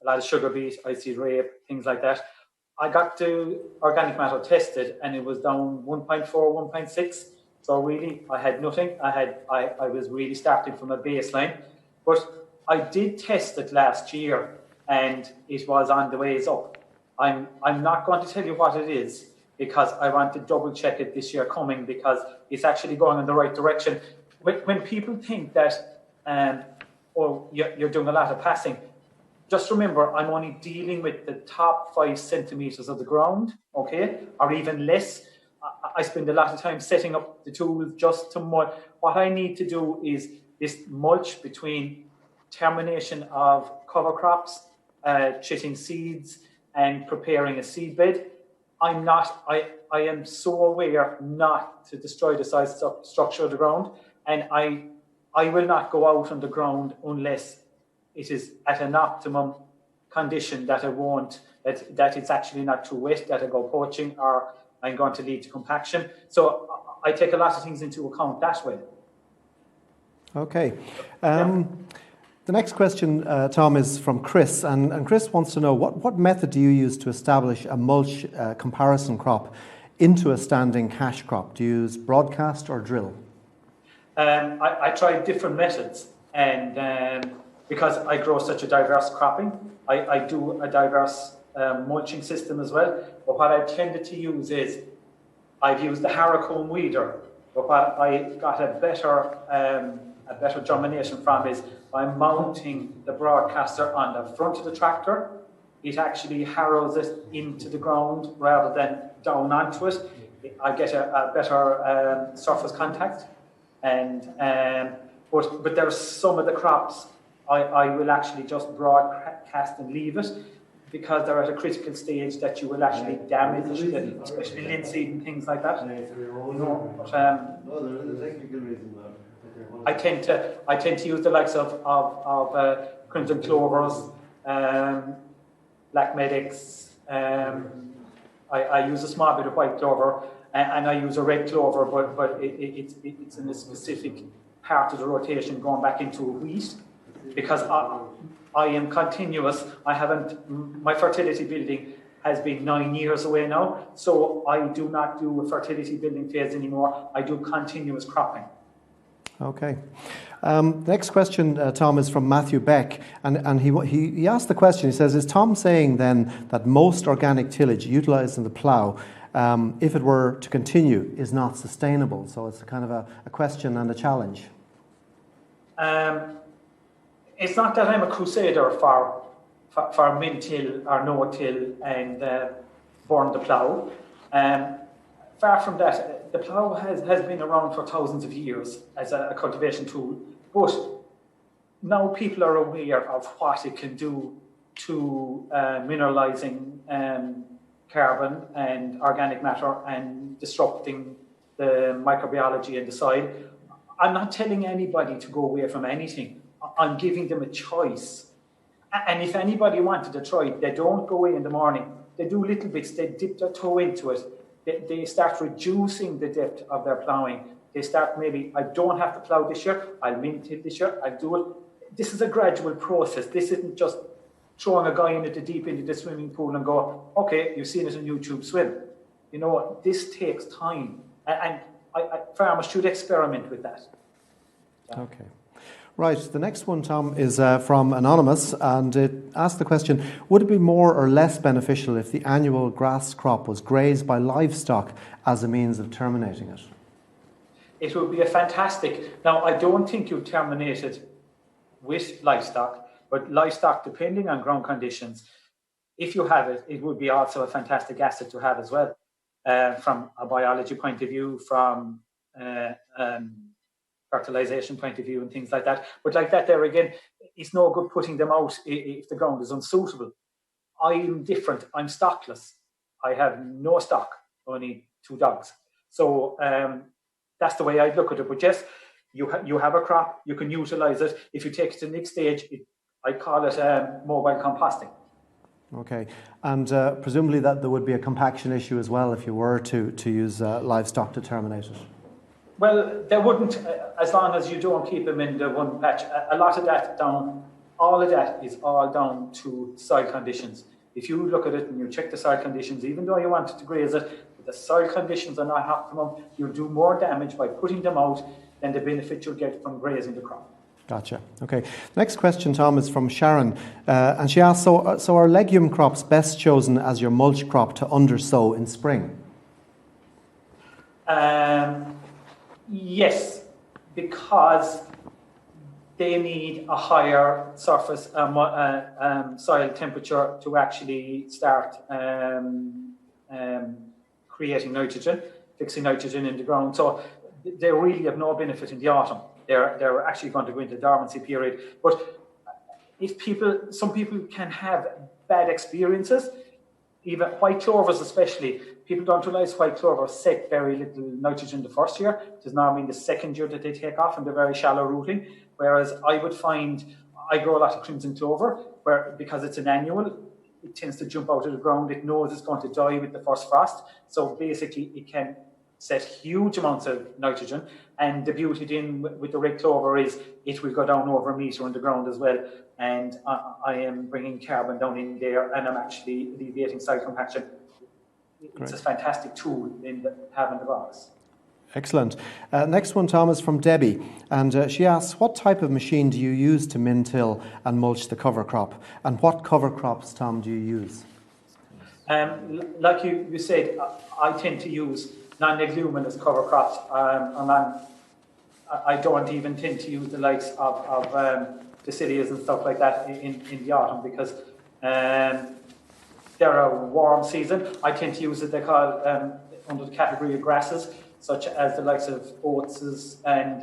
lot of sugar beet, icy rape, things like that. I got the organic matter tested and it was down 1.4, 1.6. So really, I had nothing. I was really starting from a baseline. But I did test it last year and it was on the ways up. I'm not going to tell you what it is because I want to double check it this year coming because it's actually going in the right direction. When people think that you're doing a lot of passing, just remember I'm only dealing with the top 5 centimetres of the ground, okay, or even less. I spend a lot of time setting up the tools just to mulch. What I need to do is this mulch between termination of cover crops, chitting seeds, and preparing a seed bed. I am so aware not to destroy the size structure of the ground, and I will not go out on the ground unless it is at an optimum condition that that it's actually not too wet, that I go poaching or I'm going to lead to compaction. So I take a lot of things into account that way. Okay. The next question, Tom, is from Chris, and Chris wants to know what method do you use to establish a mulch comparison crop into a standing cash crop? Do you use broadcast or drill? I tried different methods, and because I grow such a diverse cropping, I do a diverse mulching system as well. But what I've tended to use is I've used the Harrowcomb weeder. But what I got a better germination from is by mounting the broadcaster on the front of the tractor. It actually harrows it into the ground rather than down onto it. I get a better surface contact. And but there's some of the crops I will actually just broadcast and leave it, because they're at a critical stage that you will actually damage, especially linseed and things like that. But, I tend to use the likes of crimson clovers, black medics. I use a small bit of white clover, and I use a red clover, but it's in a specific part of the rotation going back into wheat, because I am continuous. My fertility building has been 9 years away now, so I do not do a fertility building phase anymore. I do continuous cropping. Okay. Next question, Tom, is from Matthew Beck, and he asked the question. He says, is Tom saying then that most organic tillage utilising the plough, if it were to continue, is not sustainable? So it's kind of a question and a challenge. It's not that I'm a crusader for min-till or no-till and burn the plough. Far from that, the plough has been around for thousands of years as a cultivation tool, but now people are aware of what it can do to mineralising carbon and organic matter and disrupting the microbiology in the soil. I'm not telling anybody to go away from anything. I'm giving them a choice. And if anybody wanted to try it, they don't go away in the morning. They do little bits, they dip their toe into it. They start reducing the depth of their ploughing. They start maybe, I don't have to plough this year, I'll min-till this year, I'll do it. This is a gradual process. This isn't just throwing a guy into the deep end of the swimming pool and go, okay, you've seen it on YouTube, swim. You know, this takes time. And farmers should experiment with that. Yeah. Okay. Right, the next one, Tom, is from Anonymous, and it asked the question, would it be more or less beneficial if the annual grass crop was grazed by livestock as a means of terminating it? It would be a fantastic... Now, I don't think you terminate it with livestock, but livestock, depending on ground conditions, if you have it, it would be also a fantastic asset to have as well, from a biology point of view, from... fertilization point of view and things like that. But like that there again, it's no good putting them out if the ground is unsuitable. I'm different. I'm stockless. I have no stock, only 2 dogs. So that's the way I look at it. But yes, you have a crop, you can utilize it. If you take it to the next stage, I call it mobile composting. Okay, and presumably that there would be a compaction issue as well if you were to use livestock to terminate it. Well, there wouldn't, as long as you don't keep them in the one patch. A lot of that all of that is all down to soil conditions. If you look at it and you check the soil conditions, even though you wanted to graze it, if the soil conditions are not optimum, you'll do more damage by putting them out than the benefit you'll get from grazing the crop. Gotcha. Okay. Next question, Tom, is from Sharon, and she asks, so are legume crops best chosen as your mulch crop to undersow in spring? Yes, because they need a higher surface soil temperature to actually start creating nitrogen, fixing nitrogen in the ground. So they really have no benefit in the autumn. They're actually going to go into dormancy period. But some people can have bad experiences, even white clovers especially. People don't realize white clover set very little nitrogen the first year. It is normally in the second year that they take off and they're very shallow rooting. Whereas I would find, I grow a lot of crimson clover, where because it's an annual, it tends to jump out of the ground. It knows it's going to die with the first frost. So basically it can set huge amounts of nitrogen. And the beauty then with the red clover is it will go down over a metre on the ground as well. And I am bringing carbon down in there and I'm actually alleviating soil compaction. It's a fantastic tool in having the box. Excellent. Next one, Tom, is from Debbie, and she asks, what type of machine do you use to min-till and mulch the cover crop? And what cover crops, Tom, do you use? Like you said, I tend to use non-leguminous cover crops, I don't even tend to use the likes of Caecilias and stuff like that in the autumn because they're a warm season. I tend to use what they call under the category of grasses, such as the likes of oats and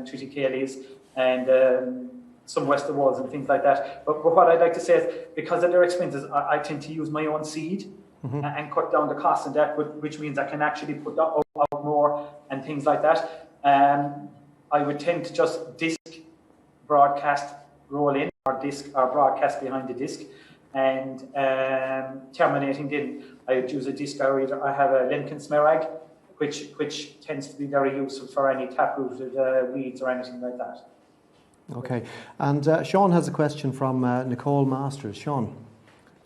triticales and some western walls and things like that. But what I'd like to say is, because of their expenses, I tend to use my own seed and cut down the cost of that, which means I can actually put out more and things like that. I would tend to just disc broadcast roll in or broadcast behind the disc, and terminating then I would use a disc, or I have a Lemken Smerag, which tends to be very useful for any taprooted weeds or anything like that. Okay, and Sean has a question from Nicole Masters. Sean.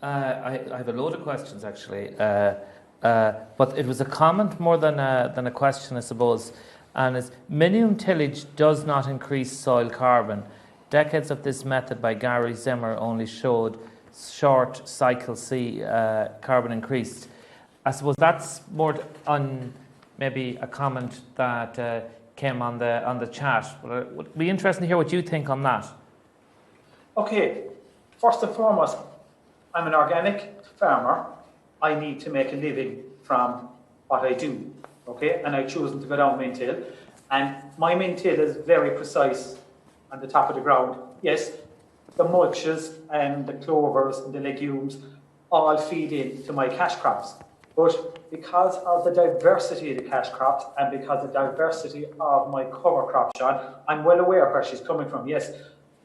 I have a load of questions actually, but it was a comment more than a question, I suppose. And it's minimum tillage does not increase soil carbon. Decades of this method by Gary Zimmer only showed short cycle C carbon increased. I suppose that's more on maybe a comment that came on the chat. But it would be interesting to hear what you think on that. Okay, first and foremost, I'm an organic farmer. I need to make a living from what I do. Okay, and I've chosen to go down main till, and my main till is very precise on the top of the ground. Yes, the mulches and the clovers and the legumes all feed into my cash crops, but because of the diversity of the cash crops and because of the diversity of my cover crop, Sean, I'm well aware where she's coming from. Yes,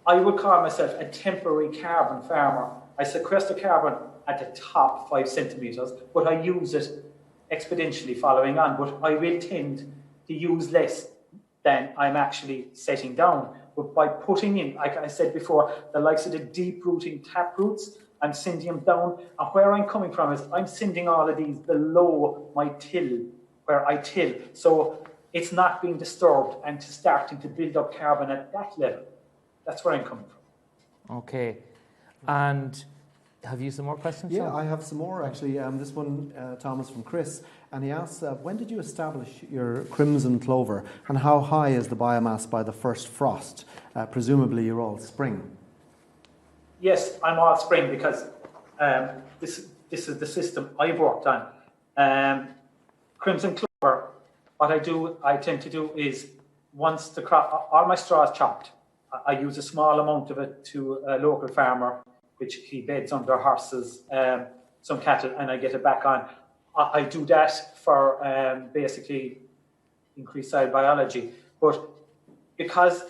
I would call myself a temporary carbon farmer. I sequester carbon at the top 5 centimetres, but I use it exponentially following on, but I will tend to use less than I'm actually setting down. But by putting in, like I said before, the likes of the deep rooting tap roots, I'm sending them down. And where I'm coming from is I'm sending all of these below my till, where I till. So it's not being disturbed and starting to build up carbon at that level. That's where I'm coming from. Okay. And have you some more questions? Yeah, Sean? I have some more actually. This one, Thomas, from Chris, and he asks, when did you establish your crimson clover, and how high is the biomass by the first frost? Presumably you're all spring. Yes, I'm all spring because this is the system I've worked on. Crimson clover, what I tend to do is once the crop, all my straw is chopped, I use a small amount of it to a local farmer, which he beds under horses, some cattle, and I get it back on. I do that for basically increased soil biology, but because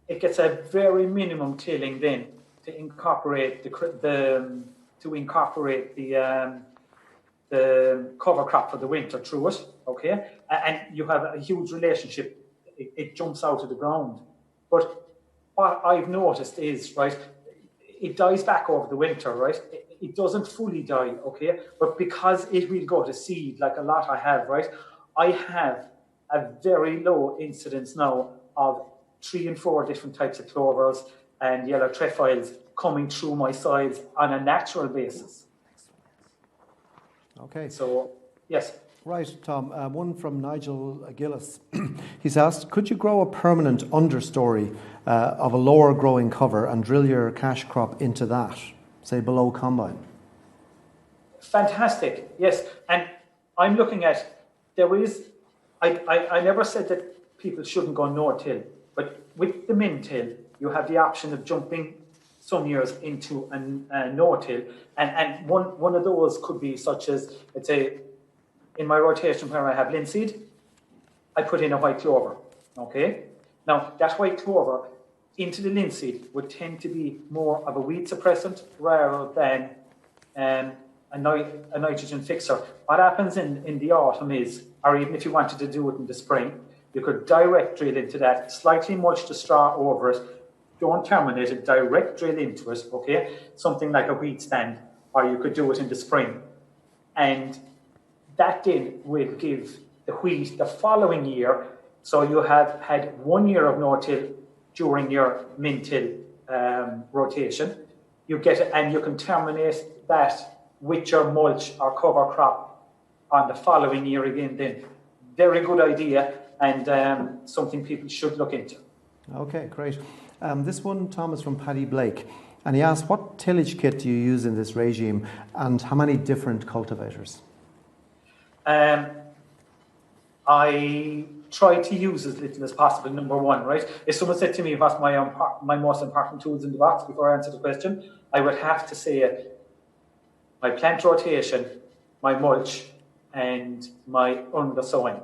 it gets a very minimum tilling then to incorporate the cover crop for the winter through it, okay? And you have a huge relationship. It jumps out of the ground. But what I've noticed is, right, it dies back over the winter, right? It doesn't fully die, okay? But because it will go to seed, like a lot I have, right? I have a very low incidence now of 3 and 4 different types of clovers and yellow trefoils coming through my soils on a natural basis. Okay. So, yes. Right, Tom. One from Nigel Gillis. He's asked, could you grow a permanent understory of a lower growing cover and drill your cash crop into that, say below combine? Fantastic, yes. And I'm looking at, I never said that people shouldn't go no-till, but with the min-till, you have the option of jumping some years into a no-till. And one of those could be such as, let's say, in my rotation where I have linseed, I put in a white clover, okay? Now, that white clover into the linseed would tend to be more of a weed suppressant rather than a nitrogen fixer. What happens in the autumn is, or even if you wanted to do it in the spring, you could direct drill into that, slightly mulch the straw over it, don't terminate it, direct drill into it, okay? Something like a wheat stand, or you could do it in the spring. And that then will give the wheat the following year. So you have had 1 year of no-till during your min-till rotation. You get it, and you can terminate that with your mulch or cover crop on the following year again then. Very good idea, and something people should look into. Okay, great. This one, Tom, is from Paddy Blake, and he asked, what tillage kit do you use in this regime, and how many different cultivators? I try to use as little as possible, number one, right? If someone said to me what's my most important tools in the box before I answer the question, I would have to say my plant rotation, my mulch, and my undersowing,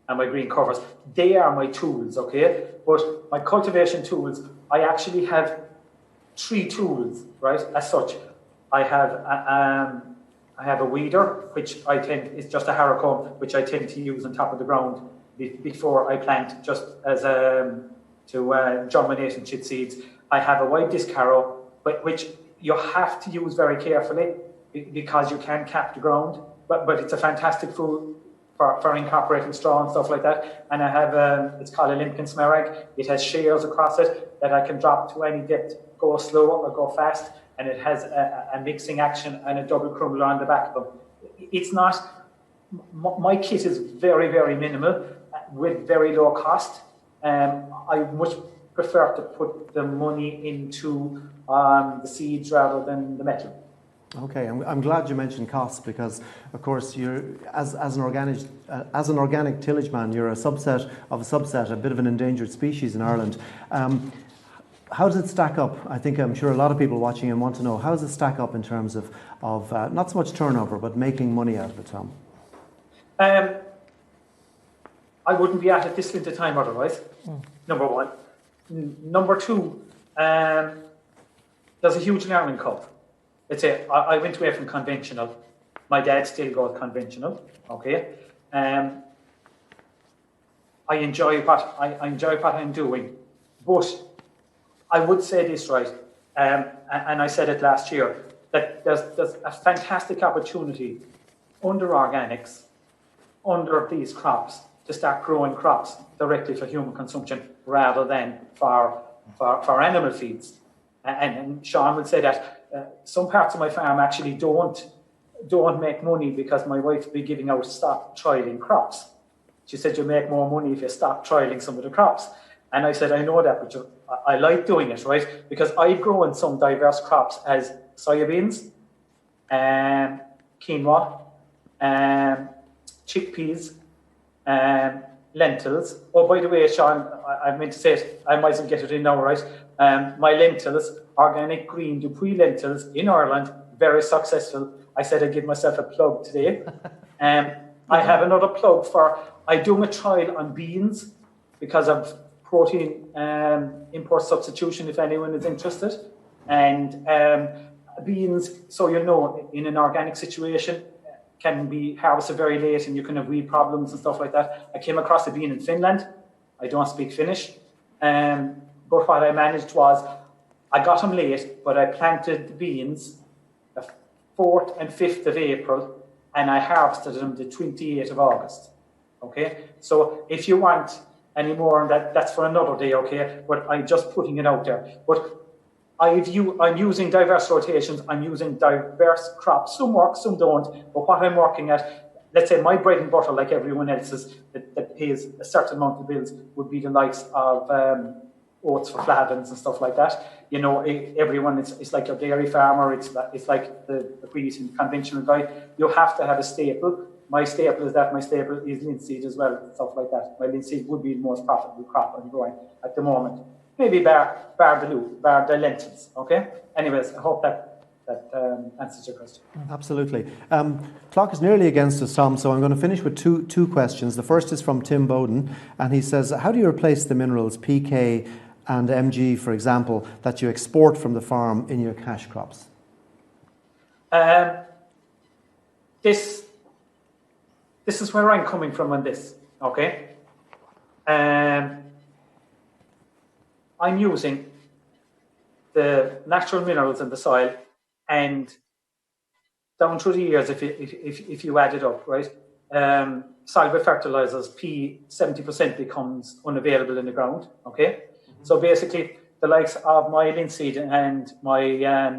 and my green covers. They are my tools, okay? But my cultivation tools, I actually have 3 tools, right, as such. I have a weeder, which is just a harrow comb, which I tend to use on top of the ground before I plant, just as to germinate and chip seeds. I have a wide disc harrow, which you have to use very carefully because you can cap the ground, but it's a fantastic tool for incorporating straw and stuff like that. And I have it's called a Limpkin Smerag. It has shears across it that I can drop to any depth, go slow or go fast, and it has a mixing action and a double crumbler on the back of them. It's not, my kit is very, very minimal with very low cost. I much prefer to put the money into the seeds rather than the metal. Okay, I'm glad you mentioned costs, because, of course, you're as an organic tillage man, you're a subset of a subset, a bit of an endangered species in Ireland. How does it stack up? I'm sure a lot of people watching and want to know, how does it stack up in terms of not so much turnover, but making money out of it, Tom? I wouldn't be at it this length of time otherwise, number one. Number two, there's a huge learning curve. I went away from conventional. My dad still goes conventional, okay? I enjoy what I'm doing, but I would say this, right, and I said it last year, that there's a fantastic opportunity under organics, under these crops, to start growing crops directly for human consumption rather than for animal feeds. And Sean would say that some parts of my farm actually don't make money because my wife will be giving out stop trialing crops. She said you make more money if you stop trialing some of the crops. And I said, I know that, but I like doing it, right? Because I've grown some diverse crops as soybeans, quinoa, chickpeas, lentils. Oh, by the way, Sean, I meant to say it, I might as well get it in now, right? My lentils, organic green Dupuy lentils in Ireland, very successful. I said I'd give myself a plug today. I have another plug I do a trial on beans because of protein import substitution, if anyone is interested. And beans, so you know, in an organic situation, can be harvested very late and you can have weed problems and stuff like that. I came across a bean in Finland. I don't speak Finnish. But what I managed was, I got them late, but I planted the beans the 4th and 5th of April, and I harvested them the 28th of August. Okay? So if you want any more on that, that's for another day, okay? But I'm just putting it out there. But I'm using diverse rotations, I'm using diverse crops. Some work, some don't. But what I'm working at, let's say my bread and butter, like everyone else's, that pays a certain amount of bills, would be the likes of oats for flavins and stuff like that. You know, everyone, it's like your dairy farmer, it's like the wheat and conventional diet. You have to have a staple. My staple is that. My staple is linseed as well, stuff like that. My linseed would be the most profitable crop I'm growing at the moment. Maybe bar the lentils, okay? Anyways, I hope that answers your question. Absolutely. Clock is nearly against us, Tom, so I'm going to finish with two questions. The first is from Tim Bowden, and he says, how do you replace the minerals PK and MG, for example, that you export from the farm in your cash crops? This is where I'm coming from on this, okay? I'm using the natural minerals in the soil, and down through the years, if you add it up, right, soluble fertilizers, P 70% becomes unavailable in the ground. Okay, so basically the likes of my linseed and my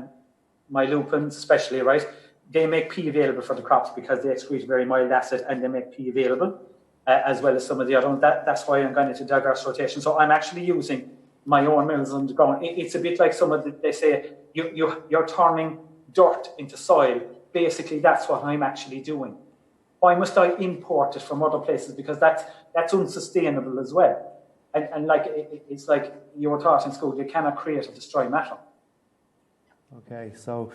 lupins, especially, right, they make pea available for the crops because they excrete very mild acid and they make pea available, as well as some of the other ones. That's why I'm going into diverse rotation. So I'm actually using my own mills on the ground. It's a bit like they say, you're turning dirt into soil. Basically, that's what I'm actually doing. Why must I import it from other places? Because that's unsustainable as well. And like it's like you were taught in school, you cannot create or destroy matter. Okay, so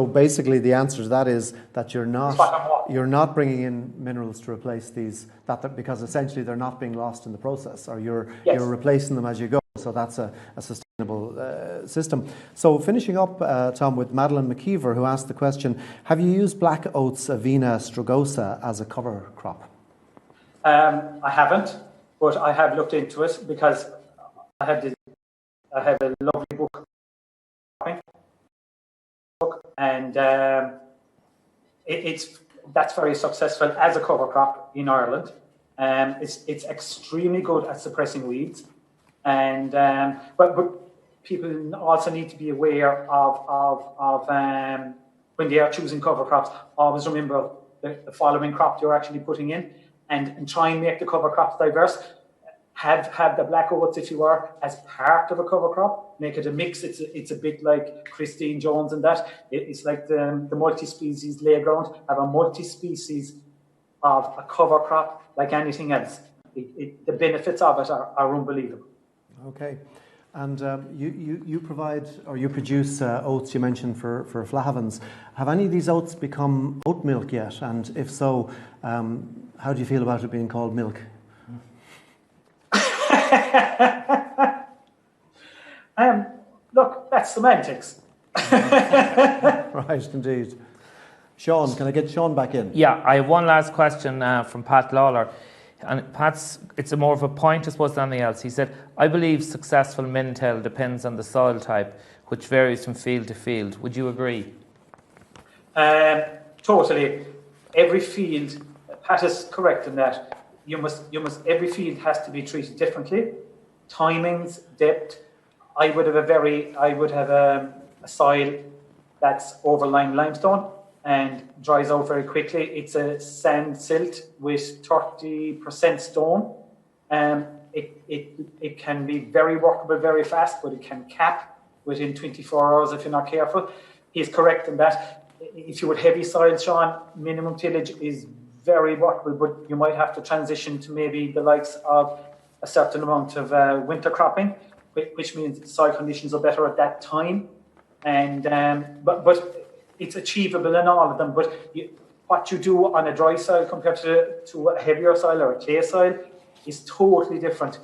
basically the answer to that is that you're not bringing in minerals to replace these because essentially they're not being lost in the process, or you're replacing them as you go. So that's a sustainable system. So finishing up, Tom, with Madeline McKeever, who asked the question: have you used black oats Avena strigosa as a cover crop? I haven't, but I have looked into it because I have a lovely book. And that's very successful as a cover crop in Ireland. It's extremely good at suppressing weeds, and but people also need to be aware of when they are choosing cover crops. Always remember the following crop you're actually putting in, and try and make the cover crops diverse. Have the black oats, if you are, as part of a cover crop. Make it a mix. It's a bit like Christine Jones and that. It's like the multi-species layground. Have a multi-species of a cover crop like anything else. The benefits of it are unbelievable. Okay. And you provide, or you produce oats, you mentioned, for Flahavans. Have any of these oats become oat milk yet? And if so, how do you feel about it being called milk? Look, that's semantics. Right, indeed. Sean, can I get Sean back in? Yeah, I have one last question from Pat Lawler. And it's more of a point, I suppose, than anything else. He said, I believe successful Mintel depends on the soil type, which varies from field to field. Would you agree? Totally. Every field, Pat is correct in that. Every field has to be treated differently. Timings, depth. I would have a soil that's over limestone and dries out very quickly. It's a sand silt with 30% stone. It can be very workable very fast, but it can cap within 24 hours if you're not careful. He's correct in that. If you would heavy soil, Sean, minimum tillage is very workable, but you might have to transition to maybe the likes of a certain amount of winter cropping, which means soil conditions are better at that time. And but it's achievable in all of them. But what you do on a dry soil compared to a heavier soil or a clay soil is totally different.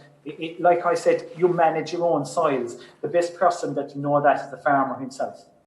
Like I said, you manage your own soils. The best person that know that is the farmer himself.